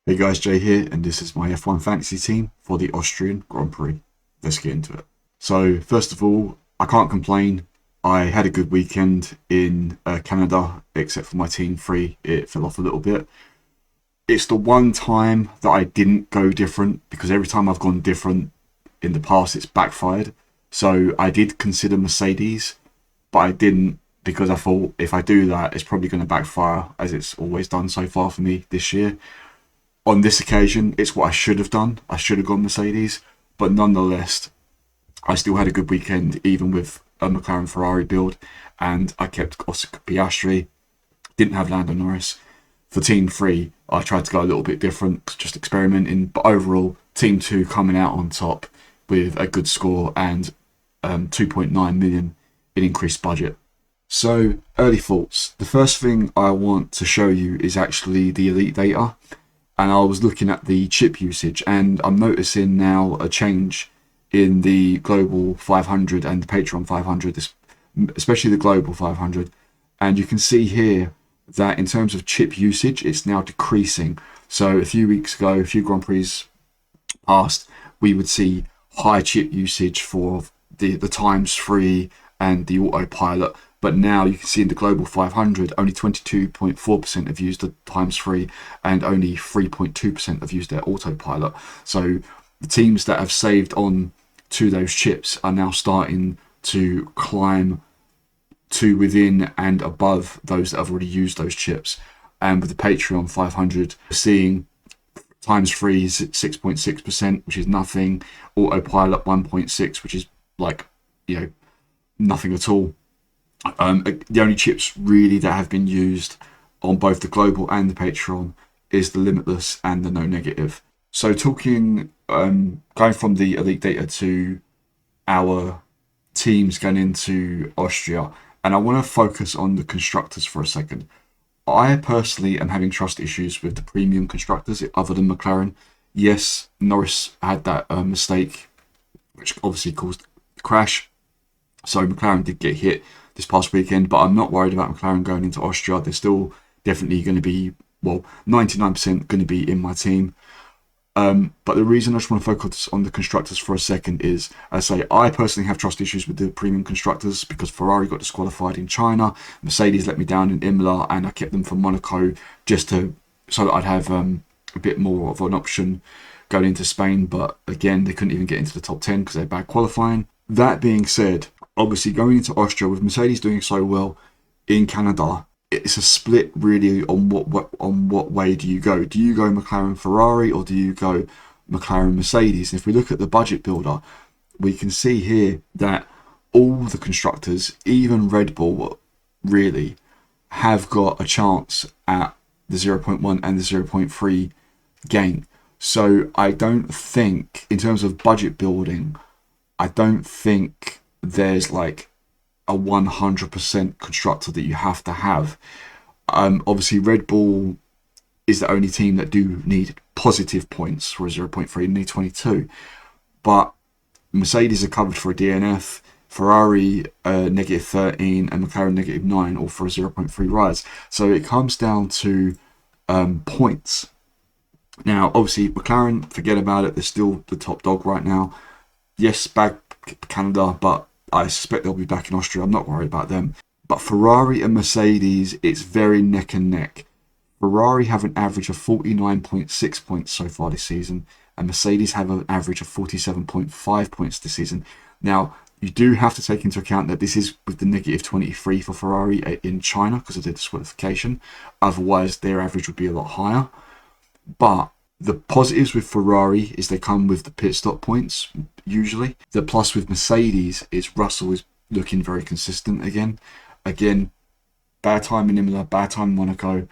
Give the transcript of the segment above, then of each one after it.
Hey guys, Jay here, and this is my F1 fantasy team for the Austrian Grand Prix. Let's get into it. So, first of all, I can't complain. I had a good weekend in Canada, except for my team 3. It fell off a little bit. It's the one time that I didn't go different, because every time I've gone different in the past, it's backfired. So, I did consider Mercedes, but I didn't, because I thought if I do that, it's probably going to backfire, as it's always done so far for me this year. On this occasion, it's what I should have done. I should have gone Mercedes, but nonetheless, I still had a good weekend, even with a McLaren Ferrari build, and I kept Oscar Piastri, didn't have Lando Norris. For Team 3, I tried to go a little bit different, just experimenting, but overall, Team 2 coming out on top with a good score and 2.9 million in increased budget. So, early thoughts. The first thing I want to show you is actually the elite data. And I was looking at the chip usage, and I'm noticing now a change in the Global 500 and the Patreon 500, especially the Global 500. And you can see here that in terms of chip usage, it's now decreasing. So a few weeks ago, a few Grand Prix past, we would see high chip usage for the times 3 and the autopilot. But now you can see in the Global 500, only 22.4% have used the times 3 and only 3.2% have used their autopilot. So the teams that have saved on to those chips are now starting to climb to within and above those that have already used those chips. And with the Patreon 500, we're seeing times 3 is 6.6%, which is nothing. Autopilot 1.6, which is like, nothing at all. The only chips really that have been used on both the global and the Patreon is the limitless and the no negative. So talking, going from the elite data to our teams going into Austria, and I want to focus on the constructors for a second. I personally am having trust issues with the premium constructors other than McLaren. Yes, Norris had that mistake, which obviously caused the crash. So McLaren did get hit this past weekend, but I'm not worried about McLaren going into Austria. They're still definitely going to be, 99% going to be in my team. But the reason I just want to focus on the constructors for a second is, as I say, I personally have trust issues with the premium constructors because Ferrari got disqualified in China, Mercedes let me down in Imola, and I kept them for Monaco so that I'd have a bit more of an option going into Spain. But again, they couldn't even get into the top 10 because they had bad qualifying. That being said, obviously going into Austria with Mercedes doing so well in Canada, it's a split really on what way do you go? Do you go McLaren Ferrari or do you go McLaren Mercedes? And if we look at the budget builder, we can see here that all the constructors, even Red Bull, really have got a chance at the 0.1 and the 0.3 gain. So I don't think, in terms of budget building, I don't think there's like a 100% constructor that you have to have. Obviously, Red Bull is the only team that do need positive points for a 0.3 and need 22. But Mercedes are covered for a DNF, Ferrari negative 13, and McLaren negative 9, all for a 0.3 rise. So it comes down to points. Now, obviously, McLaren, forget about it. They're still the top dog right now. Yes, back Canada, but I suspect they'll be back in Austria. I'm not worried about them. But Ferrari and Mercedes, it's very neck and neck. Ferrari have an average of 49.6 points so far this season, and Mercedes have an average of 47.5 points this season. Now, you do have to take into account that this is with the negative 23 for Ferrari in China because of the disqualification. Otherwise, their average would be a lot higher. But the positives with Ferrari is they come with the pit stop points, usually. The plus with Mercedes is Russell is looking very consistent again. Again, bad time in Imola, bad time in Monaco.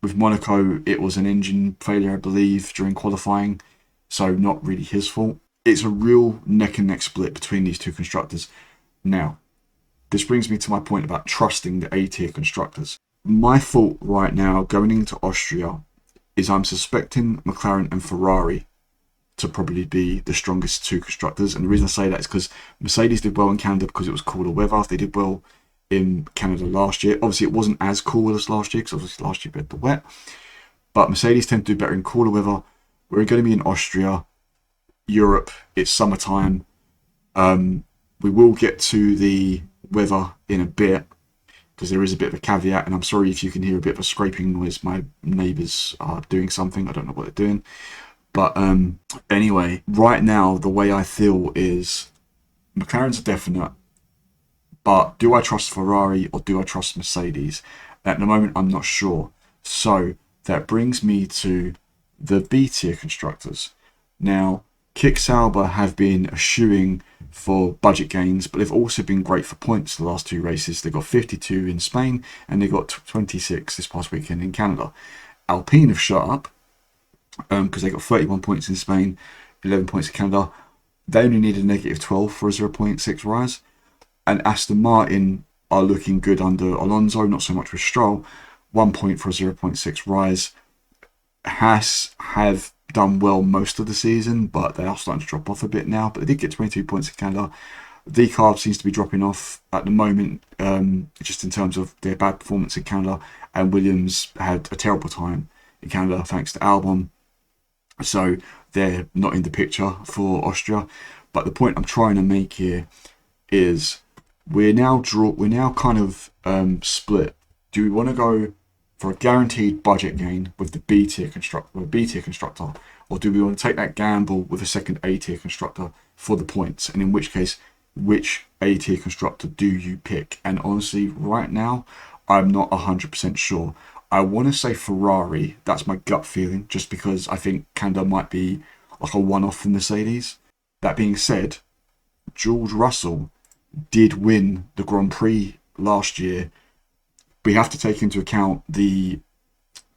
With Monaco, it was an engine failure, I believe, during qualifying, so not really his fault. It's a real neck and neck split between these two constructors. Now, this brings me to my point about trusting the A-tier constructors. My thought right now, going into Austria, is I'm suspecting McLaren and Ferrari to probably be the strongest two constructors. And the reason I say that is because Mercedes did well in Canada because it was cooler weather. They did well in Canada last year. Obviously, it wasn't as cool as last year because obviously last year we had the wet. But Mercedes tend to do better in cooler weather. We're going to be in Austria, Europe. It's summertime. We will get to the weather in a bit, because there is a bit of a caveat, and I'm sorry if you can hear a bit of a scraping noise. My neighbours are doing something. I don't know what they're doing. But anyway, right now, the way I feel is McLaren's a definite, but do I trust Ferrari or do I trust Mercedes? At the moment, I'm not sure. So that brings me to the B tier constructors. Now, Sauber have been eschewing for budget gains, but they've also been great for points the last 2 races. They got 52 in Spain and they got 26 this past weekend in Canada. Alpine have shut up because they got 31 points in Spain, 11 points in Canada. They only needed -12 for a 0.6 rise. And Aston Martin are looking good under Alonso, not so much with Stroll. 1 point for a 0.6 rise. HAAS have done well most of the season, but they are starting to drop off a bit now. But they did get 22 points in Canada. Decarb seems to be dropping off at the moment, just in terms of their bad performance in Canada. And Williams had a terrible time in Canada thanks to Albon. So they're not in the picture for Austria. But the point I'm trying to make here is we're now kind of split. Do we want to go for a guaranteed budget gain with the B tier constructor, or do we want to take that gamble with a second A tier constructor for the points? And in which case, which A tier constructor do you pick? And honestly, right now, I'm not 100% sure. I want to say Ferrari. That's my gut feeling, just because I think Canada might be like a one-off for Mercedes. That being said, George Russell did win the Grand Prix last year. We have to take into account the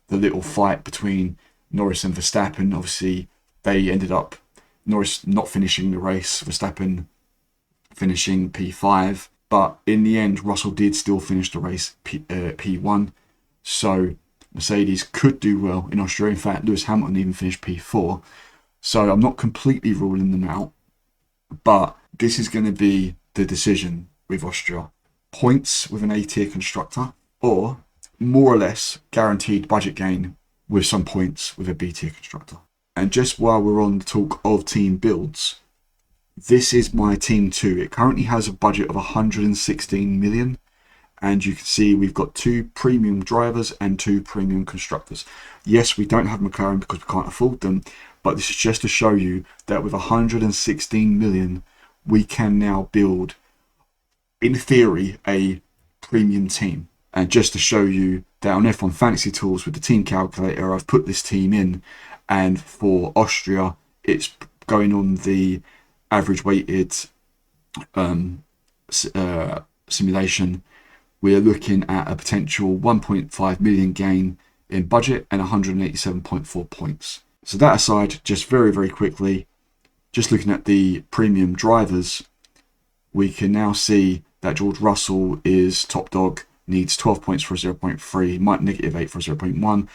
little fight between Norris and Verstappen. Obviously, they ended up Norris not finishing the race, Verstappen finishing P5. But in the end, Russell did still finish the race P1. So Mercedes could do well in Austria. In fact, Lewis Hamilton even finished P4. So I'm not completely ruling them out. But this is going to be the decision with Austria. Points with an A tier constructor, or more or less guaranteed budget gain with some points with a B tier constructor. And just while we're on the talk of team builds, this is my team 2. It currently has a budget of 116 million. And you can see we've got 2 premium drivers and 2 premium constructors. Yes, we don't have McLaren because we can't afford them. But this is just to show you that with 116 million, we can now build, in theory, a premium team. And just to show you that on F1 Fantasy Tools with the team calculator, I've put this team in. And for Austria, it's going on the average weighted simulation. We're looking at a potential 1.5 million gain in budget and 187.4 points. So that aside, just very, very quickly, just looking at the premium drivers, we can now see that George Russell is top dog, needs 12 points for a 0.3, might -8 for a 0.1.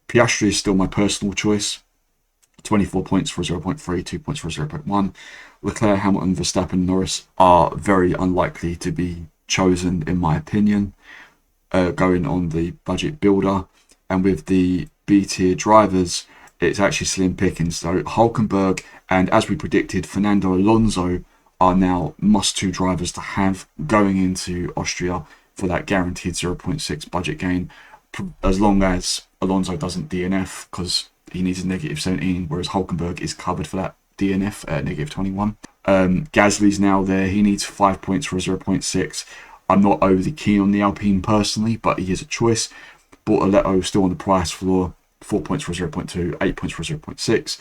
Piastri is still my personal choice, 24 points for a 0.3, 2 points for a 0.1. Leclerc, Hamilton, Verstappen, Norris are very unlikely to be chosen, in my opinion, going on the budget builder. And with the B tier drivers, it's actually slim pickings. So Hülkenberg and, as we predicted, Fernando Alonso are now must-to drivers to have going into Austria for that guaranteed 0.6 budget gain, as long as Alonso doesn't DNF, because he needs a -17, whereas Hülkenberg is covered for that DNF at -21. Gasly's now there. He needs 5 points for a 0.6. I'm not overly keen on the Alpine personally, but he is a choice. Bortoletto still on the price floor, 4 points for a 0.2, 8 points for a 0.6.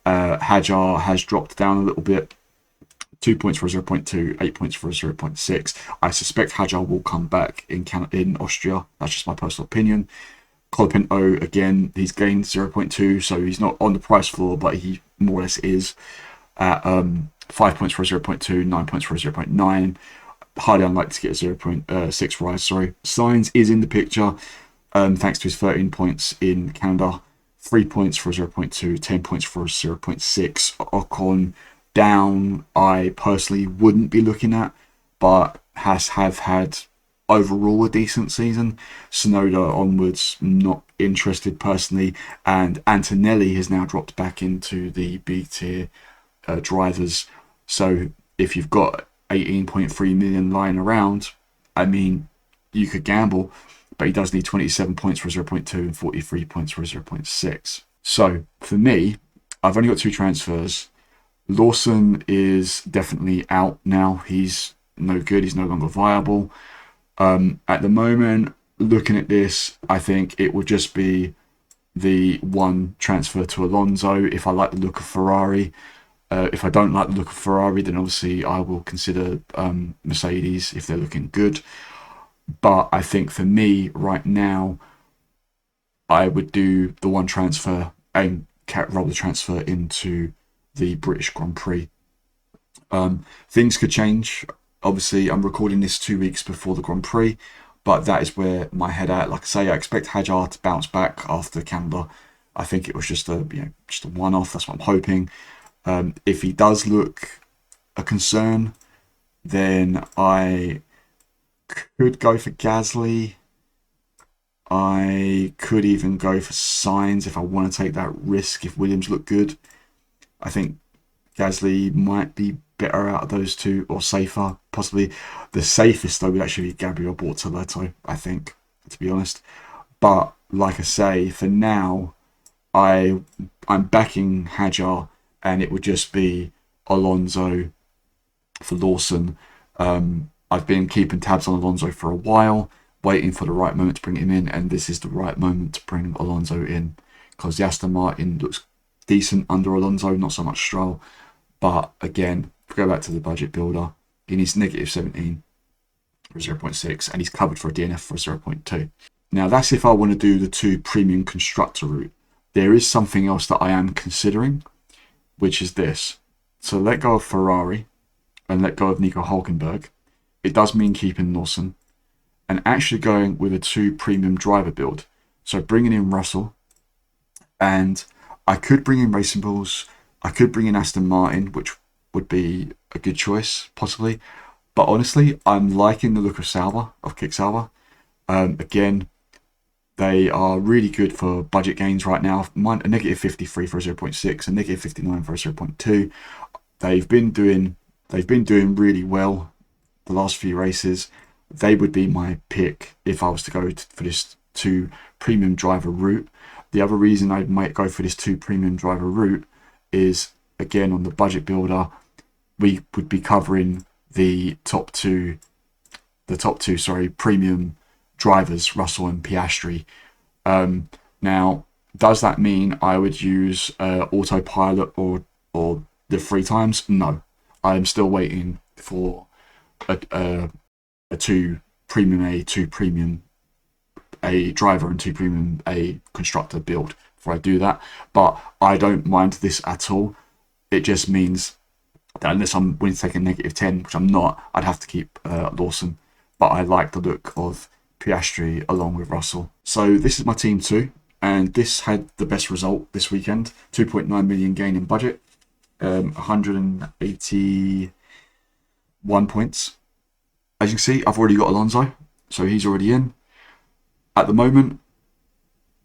Hajar has dropped down a little bit, 2 points for a 0.2, 8 points for a 0.6. I suspect Hajar will come back in Austria. That's just my personal opinion. Colapinto, again, he's gained 0.2, so he's not on the price floor, but he more or less is at 5 points for a 0.2, 9 points for a 0.9. Highly unlikely to get a 0.6 rise, sorry. Sainz is in the picture, thanks to his 13 points in Canada. 3 points for a 0.2, 10 points for a 0.6. Ocon down, I personally wouldn't be looking at, but HAAS have had overall a decent season. Sonoda onwards, not interested personally, and Antonelli has now dropped back into the B tier drivers. So if you've got 18.3 million lying around, I mean, you could gamble, but he does need 27 points for 0.2 and 43 points for 0.6. So for me, I've only got 2 transfers. Lawson is definitely out now. He's no good. He's no longer viable. At the moment, looking at this, I think it would just be the one transfer to Alonso if I like the look of Ferrari. If I don't like the look of Ferrari, then obviously I will consider Mercedes if they're looking good. But I think for me right now, I would do the one transfer and roll the transfer into the British Grand Prix. Things could change. Obviously, I'm recording this 2 weeks before the Grand Prix, but that is where my head at. Like I say, I expect HAAS to bounce back after Canada. I think it was just a one-off. That's what I'm hoping. If he does look a concern, then I could go for Gasly. I could even go for Sainz if I want to take that risk if Williams look good. I think Gasly might be better out of those two, or safer, possibly. The safest though would actually be Gabriel Bortoleto, I think, to be honest. But like I say, for now, I'm backing Hajar, and it would just be Alonso for Lawson. I've been keeping tabs on Alonso for a while, waiting for the right moment to bring him in, and this is the right moment to bring Alonso in, because the Aston Martin looks decent under Alonso, not so much Stroll. But again, if we go back to the budget builder, he needs negative 17 for 0.6, and he's covered for a DNF for 0.2. Now that's if I want to do the 2 premium constructor route. There is something else that I am considering, which is this. So let go of Ferrari and let go of Nico Hulkenberg. It does mean keeping Lawson and actually going with a 2 premium driver build. So bringing in Russell, and I could bring in Racing Bulls. I could bring in Aston Martin, which would be a good choice, possibly. But honestly, I'm liking the look of Sauber, of Kick Sauber. Again, they are really good for budget gains right now. A negative 53 for a 0.6, a negative 59 for a 0.2. They've been doing really well the last few races. They would be my pick if I was to go for this 2 premium driver route. The other reason I might go for this 2 premium driver route is, again, on the budget builder, we would be covering the top two premium drivers, Russell and Piastri. Now, does that mean I would use autopilot or the 3 times? No, I'm still waiting for a 2 premium A, 2 premium A driver and 2 premium A constructor build before I do that. But I don't mind this at all. It just means that unless I'm willing to take a negative 10, which I'm not, I'd have to keep Lawson. But I like the look of Piastri along with Russell. So this is my team 2, and this had the best result this weekend. 2.9 million gain in budget, 181 points. As you can see, I've already got Alonso, so he's already in. At the moment,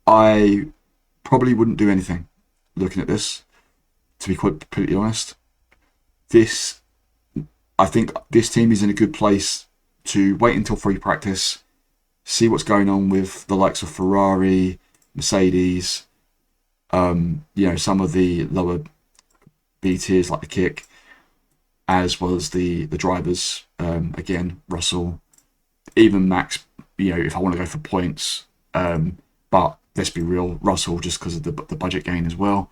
I probably wouldn't do anything looking at this, to be quite completely honest. I think this team is in a good place to wait until free practice, see what's going on with the likes of Ferrari, Mercedes, some of the lower B tiers like the Kick, as well as the drivers, again, Russell, even Max, if I want to go for points. But let's be real, Russell, just because of the budget gain as well.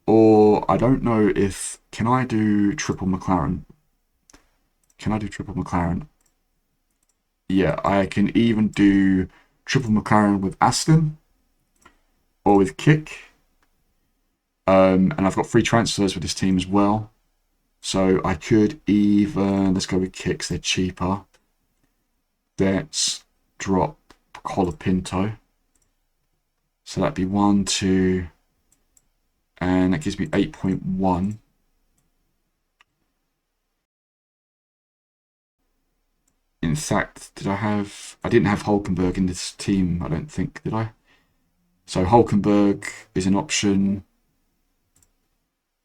Or I don't know if, can I do triple McLaren? Yeah, I can even do triple McLaren with Aston or with Kick. And I've got 3 transfers with this team as well. So I could even, let's go with Kicks, they're cheaper. Let's drop Colapinto. So that'd be 1, 2, and that gives me 8.1. In fact, I didn't have Hulkenberg in this team, I don't think, did I? So Hulkenberg is an option.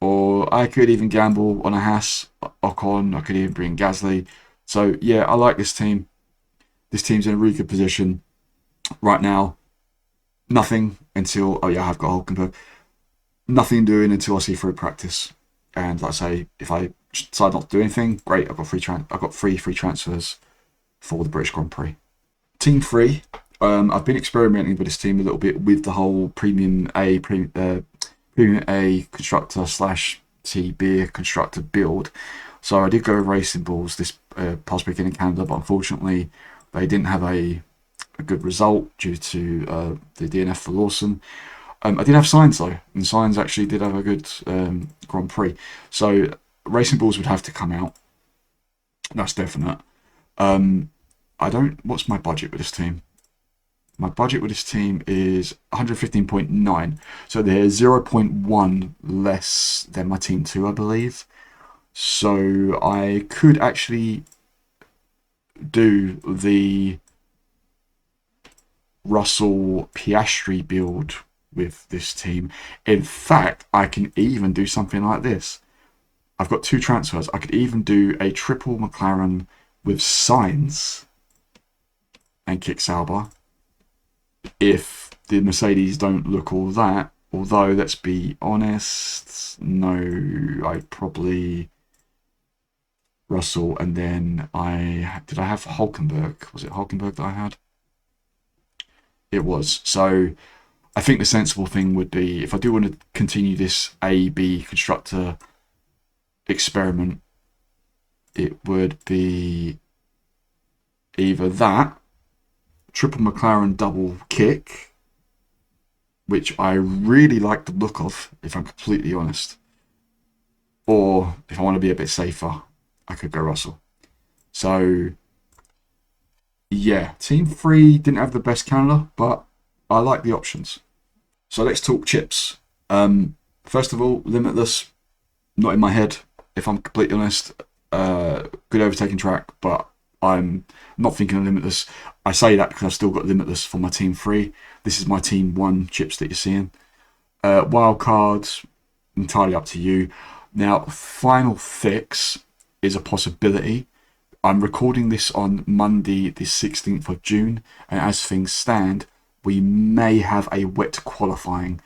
Or I could even gamble on a HAAS, Ocon. I could even bring Gasly. So yeah, I like this team. This team's in a really good position right now. Nothing until, oh yeah, I have got Hulkenberg. Nothing doing until I see through practice. And like I say, if I decide not to do anything, great. I've got free transfers for the British Grand Prix. Team 3. I've been experimenting with this team a little bit with the whole Premium A constructor / T beer constructor build. So I did go racing balls this past weekend in Canada, but unfortunately they didn't have a good result due to the DNF for Lawson. I did have Sainz though, and Sainz actually did have a good Grand Prix. So racing balls would have to come out. That's definite. What's my budget with this team? My budget with this team is 115.9. So they're 0.1 less than my team 2, I believe. So I could actually do the Russell Piastri build with this team. In fact, I can even do something like this. I've got 2 transfers. I could even do a triple McLaren with Sainz and kick Sauber. If the Mercedes don't look all that, although let's be honest, no, I'd probably Russell, and then did I have Hulkenberg? Was it Hulkenberg that I had? It was. So I think the sensible thing would be, if I do want to continue this A-B constructor experiment, it would be either that, triple McLaren double kick, which I really like the look of, if I'm completely honest. Or if I want to be a bit safer, I could go Russell. So yeah, Team 3 didn't have the best calendar, but I like the options. So let's talk chips. First of all, Limitless, not in my head, if I'm completely honest. Good overtaking track, but I'm not thinking of Limitless. I say that because I've still got Limitless for my Team 3. This is my Team 1 chips that you're seeing. Wildcards, entirely up to you. Now, Final Fix is a possibility. I'm recording this on Monday, the 16th of June, and as things stand, we may have a wet qualifying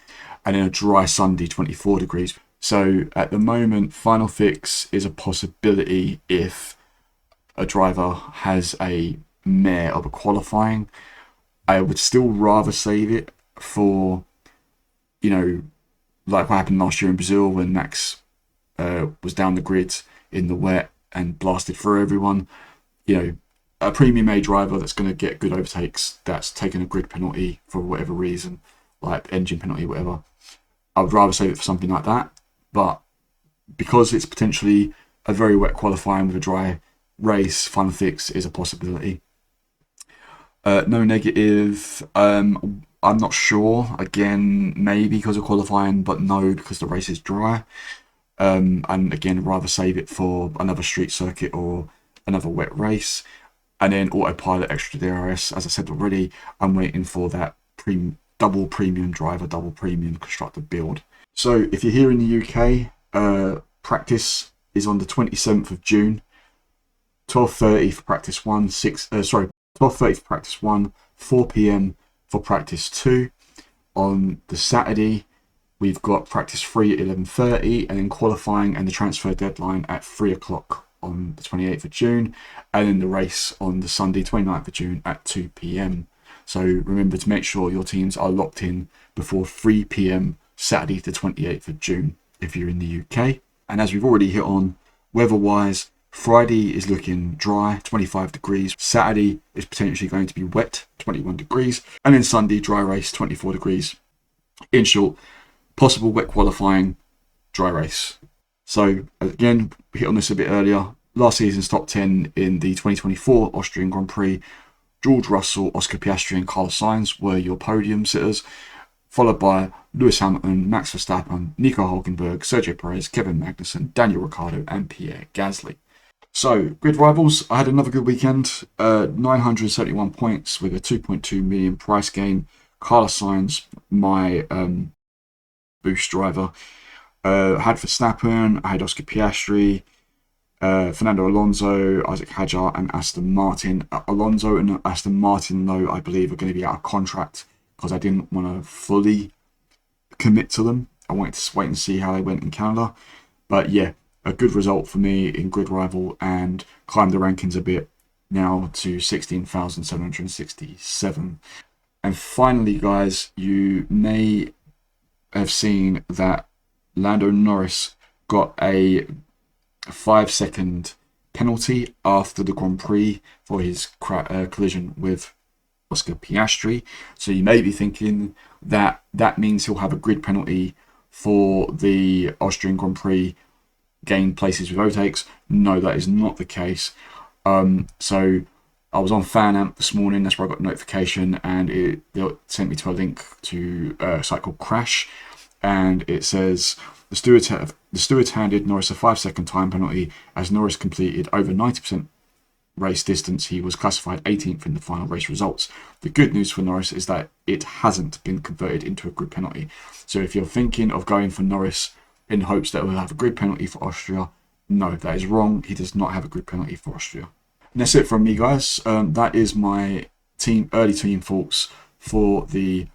and then a dry Sunday, 24 degrees. So at the moment, Final Fix is a possibility if a driver has a mare of a qualifying. I would still rather save it for, like what happened last year in Brazil when Max was down the grid in the wet and blasted through everyone. A Premium A driver that's going to get good overtakes, that's taken a grid penalty for whatever reason, like engine penalty, whatever. I would rather save it for something like that. But because it's potentially a very wet qualifying with a dry race, Final Fix is a possibility. No negative. I'm not sure. Again, maybe because of qualifying, but no, because the race is dry. And again, rather save it for another street circuit or another wet race. And then autopilot extra DRS. As I said already, I'm waiting for that double premium driver, double premium constructor build. So if you're here in the UK, practice is on the 27th of June. 12:30 for practice 1, 12:30 for practice 1, 4 p.m. for practice 2. On the Saturday, we've got practice 3 at 11:30, and then qualifying and the transfer deadline at 3 o'clock on the 28th of June, and then the race on the Sunday, 29th of June at 2 p.m. So remember to make sure your teams are locked in before 3 p.m. Saturday, the 28th of June, if you're in the UK. And as we've already hit on, weather-wise, Friday is looking dry, 25 degrees. Saturday is potentially going to be wet, 21 degrees. And then Sunday, dry race, 24 degrees. In short, possible wet qualifying, dry race. So again, we hit on this a bit earlier. Last season's top 10 in the 2024 Austrian Grand Prix, George Russell, Oscar Piastri and Carlos Sainz were your podium sitters, followed by Lewis Hamilton, Max Verstappen, Nico Hulkenberg, Sergio Perez, Kevin Magnussen, Daniel Ricciardo and Pierre Gasly. So, Grid Rivals, I had another good weekend. 971 points with a 2.2 million price gain. Carlos Sainz, my boost driver. I had Verstappen, I had Oscar Piastri, Fernando Alonso, Isaac Hadjar, and Aston Martin. Alonso and Aston Martin, though, I believe are going to be out of contract because I didn't want to fully commit to them. I wanted to wait and see how they went in Canada. But yeah, a good result for me in GridRival and climbed the rankings a bit now to 16,767. And finally, guys, you may have seen that Lando Norris got a 5-second penalty after the Grand Prix for his collision with Oscar Piastri. So you may be thinking that that means he'll have a grid penalty for the Austrian Grand Prix gain places with overtakes. No, that is not the case. So I was on FanAmp this morning, that's where I got a notification, and it sent me to a link to a site called Crash, and it says the steward handed Norris a 5-second time penalty as Norris completed over 90% race distance. He was classified 18th in the final race results. The good news for Norris is that it hasn't been converted into a grid penalty. So if you're thinking of going for Norris in hopes that he'll have a grid penalty for Austria, no, that is wrong. He does not have a grid penalty for Austria. And that's it from me, guys. That is my early team thoughts for the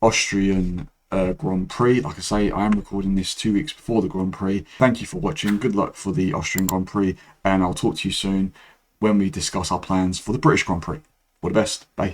Austrian Grand Prix. Like I say, I am recording this 2 weeks before the Grand Prix. Thank you for watching. Good luck for the Austrian Grand Prix, and I'll talk to you soon when we discuss our plans for the British Grand Prix. All the best. Bye.